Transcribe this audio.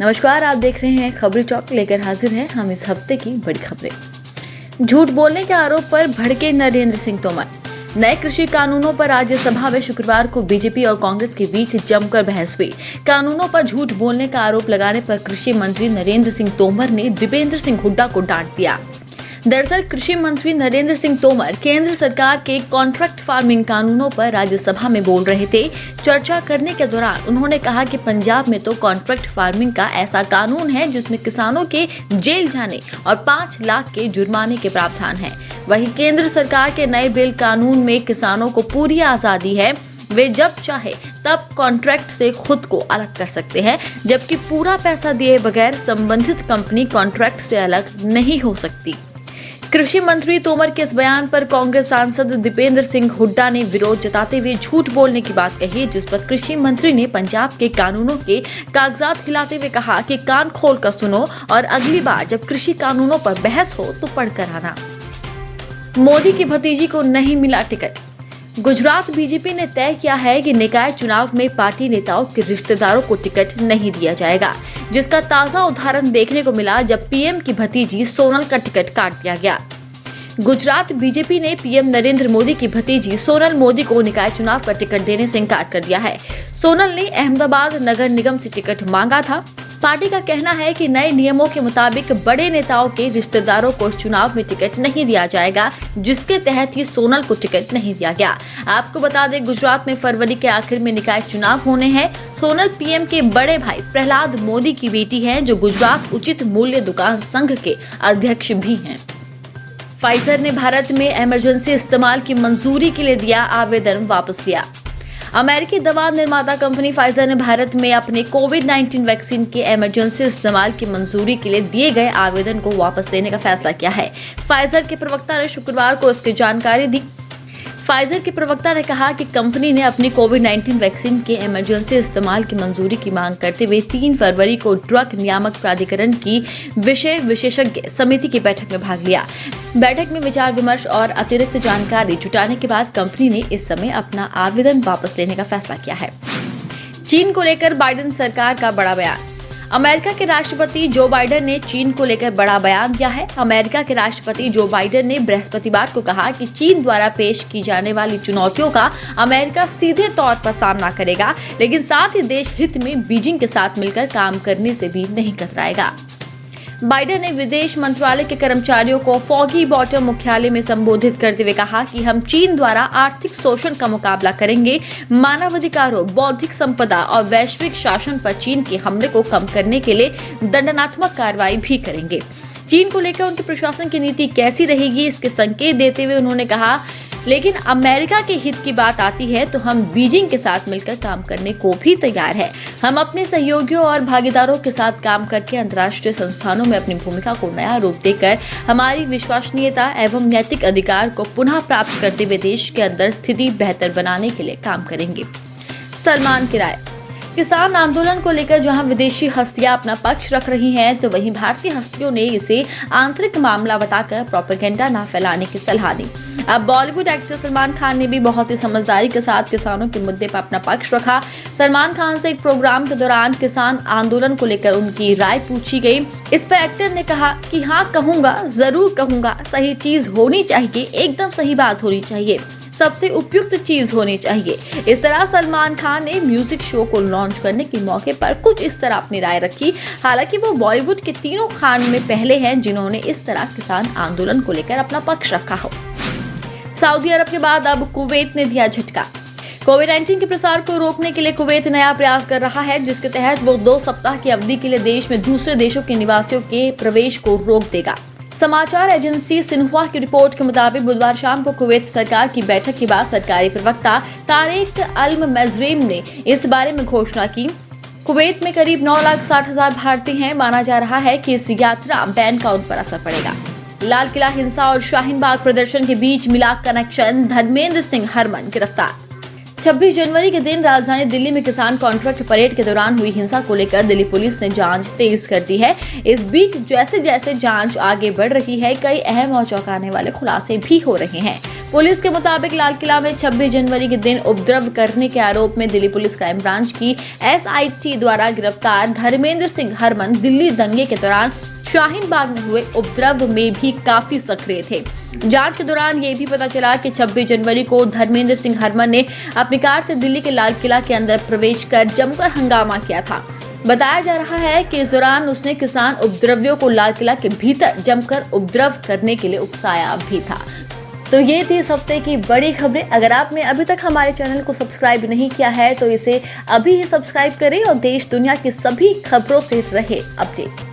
नमस्कार, आप देख रहे हैं खबरी चौक। लेकर हाजिर हैं हम इस हफ्ते की बड़ी खबरें। झूठ बोलने के आरोप पर भड़के नरेंद्र सिंह तोमर। नए कृषि कानूनों पर राज्यसभा में शुक्रवार को बीजेपी और कांग्रेस के बीच जमकर बहस हुई। कानूनों पर झूठ बोलने का आरोप लगाने पर कृषि मंत्री नरेंद्र सिंह तोमर ने दीपेंद्र सिंह हुड्डा को डांट दिया। दरअसल कृषि मंत्री नरेंद्र सिंह तोमर केंद्र सरकार के कॉन्ट्रैक्ट फार्मिंग कानूनों पर राज्यसभा में बोल रहे थे। चर्चा करने के दौरान उन्होंने कहा कि पंजाब में तो कॉन्ट्रैक्ट फार्मिंग का ऐसा कानून है जिसमें किसानों के जेल जाने और 5 लाख के जुर्माने के प्रावधान है। वहीं केंद्र सरकार के नए बिल कानून में किसानों को पूरी आजादी है, वे जब चाहे तब कॉन्ट्रैक्ट से खुद को अलग कर सकते हैं, जबकि पूरा पैसा दिए बगैर संबंधित कंपनी कॉन्ट्रैक्ट से अलग नहीं हो सकती। कृषि मंत्री तोमर के इस बयान पर कांग्रेस सांसद दीपेंद्र सिंह हुड्डा ने विरोध जताते हुए झूठ बोलने की बात कही, जिस पर कृषि मंत्री ने पंजाब के कानूनों के कागजात हिलाते हुए कहा कि कान खोल कर सुनो और अगली बार जब कृषि कानूनों पर बहस हो तो पढ़कर आना। मोदी की भतीजी को नहीं मिला टिकट। गुजरात बीजेपी ने तय किया है कि निकाय चुनाव में पार्टी नेताओं के रिश्तेदारों को टिकट नहीं दिया जाएगा, जिसका ताजा उदाहरण देखने को मिला जब पीएम की भतीजी सोनल का टिकट काट दिया गया। गुजरात बीजेपी ने पीएम नरेंद्र मोदी की भतीजी सोनल मोदी को निकाय चुनाव का टिकट देने से इनकार कर दिया है। सोनल ने अहमदाबाद नगर निगम से टिकट मांगा था। पार्टी का कहना है कि नए नियमों के मुताबिक बड़े नेताओं के रिश्तेदारों को चुनाव में टिकट नहीं दिया जाएगा, जिसके तहत ही सोनल को टिकट नहीं दिया गया। आपको बता दें, गुजरात में फरवरी के आखिर में निकाय चुनाव होने हैं। सोनल पीएम के बड़े भाई प्रहलाद मोदी की बेटी हैं, जो गुजरात उचित मूल्य दुकान संघ के अध्यक्ष भी हैं। फाइजर ने भारत में इमरजेंसी इस्तेमाल की मंजूरी के लिए दिया आवेदन वापस लिया। अमेरिकी दवा निर्माता कंपनी फाइजर ने भारत में अपने कोविड-19 वैक्सीन के इमरजेंसी इस्तेमाल की मंजूरी के लिए दिए गए आवेदन को वापस लेने का फैसला किया है। फाइजर के प्रवक्ता ने शुक्रवार को इसकी जानकारी दी। फाइजर के प्रवक्ता ने कहा कि कंपनी ने अपनी कोविड-19 वैक्सीन के इमरजेंसी इस्तेमाल की मंजूरी की मांग करते हुए 3 फरवरी को ड्रग नियामक प्राधिकरण की विषय विशेषज्ञ समिति की बैठक में भाग लिया। बैठक में विचार विमर्श और अतिरिक्त जानकारी जुटाने के बाद कंपनी ने इस समय अपना आवेदन वापस लेने का फैसला किया है। चीन को लेकर बाइडेन सरकार का बड़ा बयान। अमेरिका के राष्ट्रपति जो बाइडेन ने चीन को लेकर बड़ा बयान दिया है। अमेरिका के राष्ट्रपति जो बाइडेन ने बृहस्पतिवार को कहा कि चीन द्वारा पेश की जाने वाली चुनौतियों का अमेरिका सीधे तौर पर सामना करेगा, लेकिन साथ ही देश हित में बीजिंग के साथ मिलकर काम करने से भी नहीं कतराएगा। बाइडेन ने विदेश मंत्रालय के कर्मचारियों को फॉगी बॉटम मुख्यालय में संबोधित करते हुए कहा कि हम चीन द्वारा आर्थिक शोषण का मुकाबला करेंगे, मानवाधिकारों, बौद्धिक संपदा और वैश्विक शासन पर चीन के हमले को कम करने के लिए दंडात्मक कार्रवाई भी करेंगे। चीन को लेकर उनके प्रशासन की नीति कैसी रहेगी, इसके संकेत देते हुए उन्होंने कहा, लेकिन अमेरिका के हित की बात आती है तो हम बीजिंग के साथ मिलकर काम करने को भी तैयार है। हम अपने सहयोगियों और भागीदारों के साथ काम करके अंतर्राष्ट्रीय संस्थानों में अपनी भूमिका को नया रूप देकर हमारी विश्वसनीयता एवं नैतिक अधिकार को पुनः प्राप्त करते हुए देश के अंदर स्थिति बेहतर बनाने के लिए काम करेंगे। सलमान की राय। किसान आंदोलन को लेकर जहां विदेशी हस्तियां अपना पक्ष रख रही हैं, तो वहीं भारतीय हस्तियों ने इसे आंतरिक मामला बताकर प्रोपेगेंडा न फैलाने की सलाह दी। अब बॉलीवुड एक्टर सलमान खान ने भी बहुत ही समझदारी के साथ किसानों के मुद्दे पर अपना पक्ष रखा। सलमान खान से एक प्रोग्राम के दौरान किसान आंदोलन को लेकर उनकी राय पूछी गई। इस पर एक्टर ने कहा कि हाँ कहूंगा, जरूर कहूंगा, सही चीज होनी चाहिए, एकदम सही बात होनी चाहिए, सबसे उपयुक्त चीज होनी चाहिए। इस तरह सलमान खान ने म्यूजिक शो को लॉन्च करने के मौके पर कुछ इस तरह अपनी राय रखी। हालांकि वो बॉलीवुड के तीनों खान में पहले हैं जिन्होंने इस तरह किसान आंदोलन को लेकर अपना पक्ष रखा हो। सऊदी अरब के बाद अब कुवैत ने दिया झटका। कोविड-19 के प्रसार को रोकने के लिए कुवैत नया प्रयास कर रहा है, जिसके तहत वो 2 सप्ताह की अवधि के लिए देश में दूसरे देशों के निवासियों के प्रवेश को रोक देगा। समाचार एजेंसी सिन्हुआ की रिपोर्ट के मुताबिक बुधवार शाम को कुवैत सरकार की बैठक के बाद सरकारी प्रवक्ता तारिक अल-मज़रीम ने इस बारे में घोषणा की। कुवैत में करीब 9,60,000 भारतीय हैं। माना जा रहा है कि इस यात्रा बैन का उन पर असर पड़ेगा। लाल किला हिंसा और शाहीन बाग प्रदर्शन के बीच मिला कनेक्शन, धर्मेंद्र सिंह हरमन गिरफ्तार। 26 जनवरी के दिन राजधानी दिल्ली में किसान कॉन्ट्रैक्ट परेड के दौरान हुई हिंसा को लेकर दिल्ली पुलिस ने जांच तेज कर दी है। इस बीच जैसे जैसे जांच आगे बढ़ रही है, कई अहम और चौंकाने वाले खुलासे भी हो रहे हैं। पुलिस के मुताबिक लाल किला में 26 जनवरी के दिन उपद्रव करने के आरोप में दिल्ली पुलिस क्राइम ब्रांच की SIT द्वारा गिरफ्तार धर्मेंद्र सिंह हरमन दिल्ली दंगे के दौरान शाहीन बाग में हुए उपद्रव में भी काफी सक्रिय थे। जांच के दौरान ये भी पता चला कि 26 जनवरी को धर्मेंद्र सिंह हरमन ने अपनी कार से दिल्ली के लाल किला के अंदर प्रवेश कर जमकर हंगामा किया था। बताया जा रहा है कि इस दौरान उसने किसान उपद्रवियों को लाल किला के भीतर जमकर उपद्रव करने के लिए उकसाया भी था। तो ये थी इस हफ्ते की बड़ी खबरें। अगर आपने अभी तक हमारे चैनल को सब्सक्राइब नहीं किया है तो इसे अभी ही सब्सक्राइब करें और देश दुनिया की सभी खबरों से रहे अपडेट।